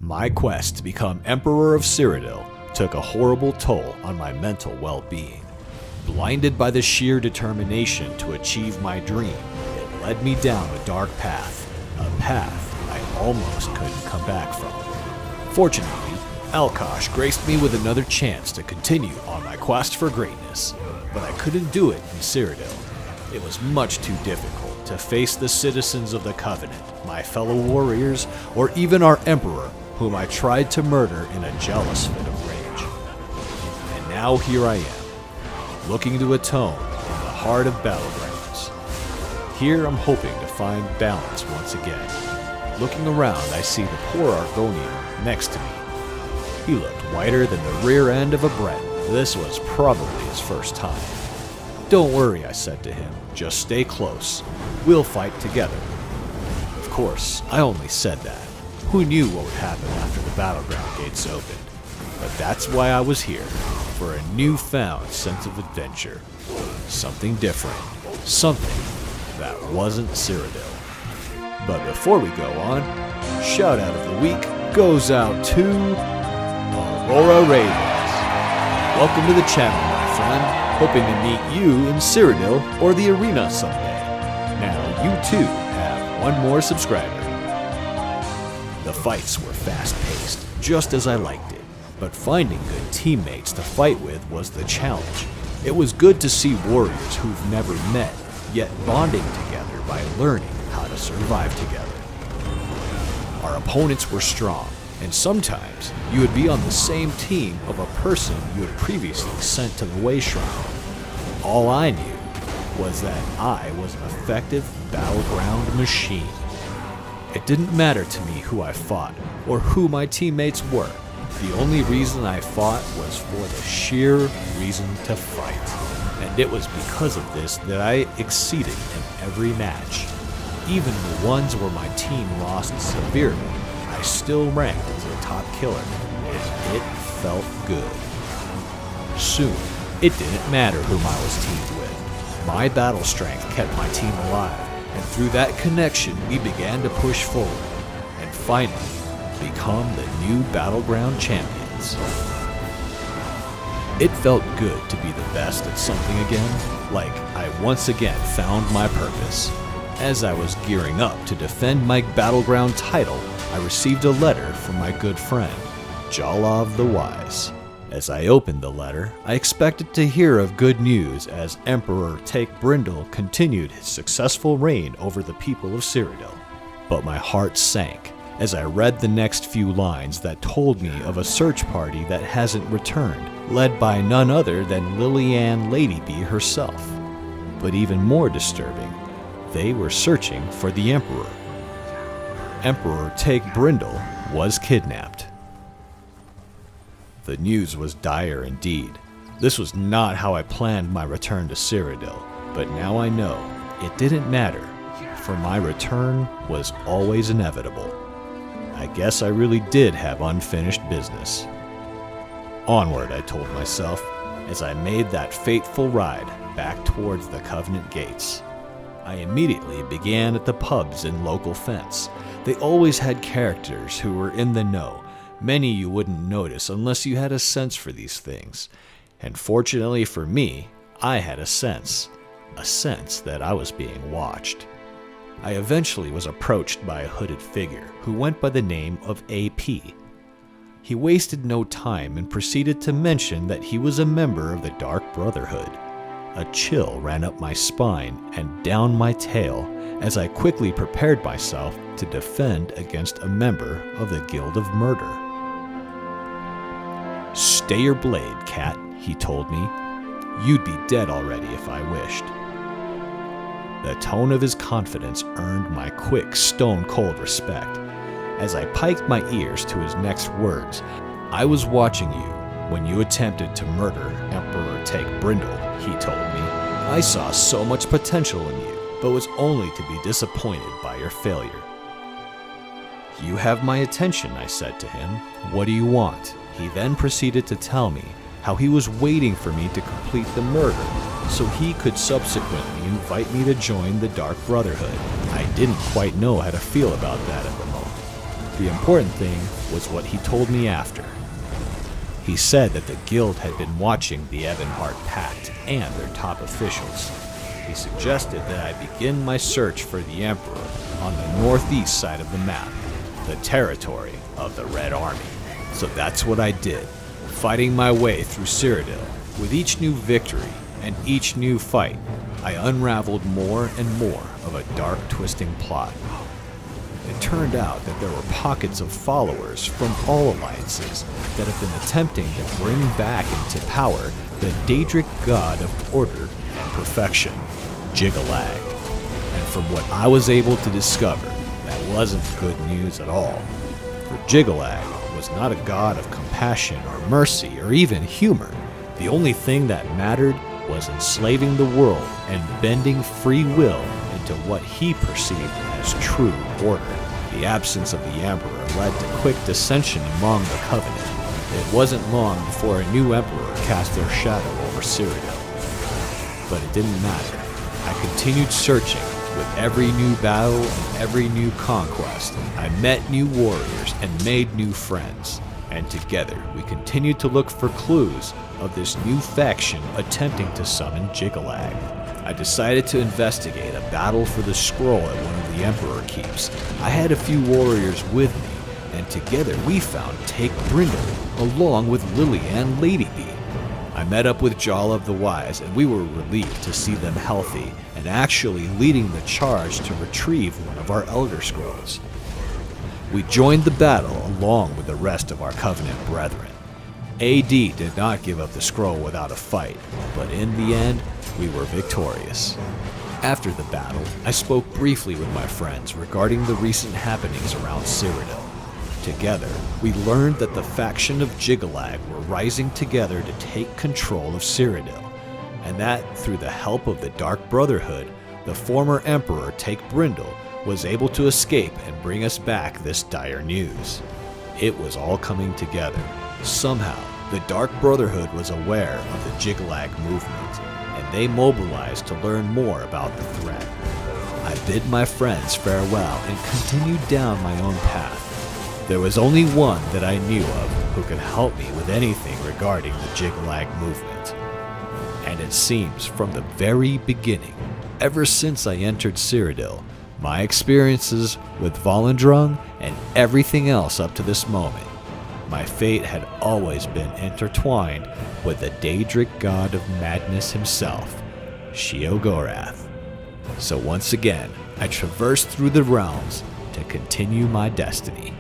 My quest to become Emperor of Cyrodiil took a horrible toll on my mental well-being. Blinded by the sheer determination to achieve my dream, it led me down a dark path, a path I almost couldn't come back from. Fortunately, Alkosh graced me with another chance to continue on my quest for greatness, but I couldn't do it in Cyrodiil. It was much too difficult to face the citizens of the Covenant, my fellow warriors, or even our Emperor, whom I tried to murder in a jealous fit of rage. And now here I am, looking to atone in the heart of Battlegrounds. Here I'm hoping to find balance once again. Looking around, I see the poor Argonian next to me. He looked whiter than the rear end of a Brent. This was probably his first time. "Don't worry," I said to him. "Just stay close. We'll fight together." Of course, I only said that. Who knew what would happen after the battleground gates opened? But that's why I was here, for a newfound sense of adventure. Something different. Something that wasn't Cyrodiil. But before we go on, shout out of the week goes out to Aurora Ravens. Welcome to the channel, my friend. Hoping to meet you in Cyrodiil or the arena someday. Now you too have one more subscriber. The fights were fast-paced, just as I liked it, but finding good teammates to fight with was the challenge. It was good to see warriors who've never met, yet bonding together by learning how to survive together. Our opponents were strong, and sometimes you would be on the same team of a person you had previously sent to the Way Shrine. All I knew was that I was an effective battleground machine. It didn't matter to me who I fought or who my teammates were. The only reason I fought was for the sheer reason to fight. And it was because of this that I exceeded in every match. Even the ones where my team lost severely, I still ranked as a top killer, and it felt good. Soon, it didn't matter whom I was teamed with. My battle strength kept my team alive, and through that connection we began to push forward, and finally become the new Battleground champions. It felt good to be the best at something again, like I once again found my purpose. As I was gearing up to defend my Battleground title, I received a letter from my good friend, Jalav the Wise. As I opened the letter, I expected to hear of good news as Emperor Brindle continued his successful reign over the people of Cyrodiil. But my heart sank as I read the next few lines that told me of a search party that hasn't returned, led by none other than Lillian Ladybee herself. But even more disturbing, they were searching for the Emperor. Emperor Brindle was kidnapped. The news was dire indeed. This was not how I planned my return to Cyrodiil, but now I know it didn't matter, for my return was always inevitable. I guess I really did have unfinished business. Onward, I told myself, as I made that fateful ride back towards the Covenant gates. I immediately began at the pubs in local fence. They always had characters who were in the know. Many you wouldn't notice unless you had a sense for these things. And fortunately for me, I had a sense that I was being watched. I eventually was approached by a hooded figure who went by the name of AP. He wasted no time and proceeded to mention that he was a member of the Dark Brotherhood. A chill ran up my spine and down my tail as I quickly prepared myself to defend against a member of the Guild of Murder. "Stay your blade, cat," he told me. "You'd be dead already if I wished." The tone of his confidence earned my quick, stone-cold respect. As I piked my ears to his next words, "I was watching you when you attempted to murder Emperor Brindle," he told me. "I saw so much potential in you, but was only to be disappointed by your failure." "You have my attention," I said to him. "What do you want?" He then proceeded to tell me how he was waiting for me to complete the murder, so he could subsequently invite me to join the Dark Brotherhood. I didn't quite know how to feel about that at the moment. The important thing was what he told me after. He said that the guild had been watching the Ebonheart Pact and their top officials. He suggested that I begin my search for the Emperor on the northeast side of the map, the territory of the Red Army. So that's what I did, fighting my way through Cyrodiil. With each new victory and each new fight, I unraveled more and more of a dark, twisting plot. It turned out that there were pockets of followers from all alliances that have been attempting to bring back into power the Daedric god of order and perfection, JYGGALAG. And from what I was able to discover, that wasn't good news at all. For JYGGALAG was not a god of compassion or mercy or even humor. The only thing that mattered was enslaving the world and bending free will into what he perceived as true order. The absence of the Emperor led to quick dissension among the Covenant. It wasn't long before a new Emperor cast their shadow over Cyrodiil. But it didn't matter. I continued searching. With every new battle and every new conquest, I met new warriors and made new friends. And together, we continued to look for clues of this new faction attempting to summon JYGGALAG. I decided to investigate a battle for the scroll at one of the Emperor keeps. I had a few warriors with me, and together we found Take Brindle, along with Lily and Lady Bee. I met up with Jala of the Wise, and we were relieved to see them healthy and actually leading the charge to retrieve one of our Elder Scrolls. We joined the battle along with the rest of our Covenant brethren. AD did not give up the scroll without a fight, but in the end, we were victorious. After the battle, I spoke briefly with my friends regarding the recent happenings around Cyrodiil. Together, we learned that the faction of JYGGALAG were rising together to take control of Cyrodiil, and that through the help of the Dark Brotherhood, the former Emperor Take Brindle was able to escape and bring us back this dire news. It was all coming together. Somehow, the Dark Brotherhood was aware of the JYGGALAG movement, and they mobilized to learn more about the threat. I bid my friends farewell and continued down my own path. There was only one that I knew of who could help me with anything regarding the JYGGALAG movement. And it seems from the very beginning, ever since I entered Cyrodiil, my experiences with Volendrung and everything else up to this moment, my fate had always been intertwined with the Daedric god of madness himself, Sheogorath. So once again, I traversed through the realms to continue my destiny.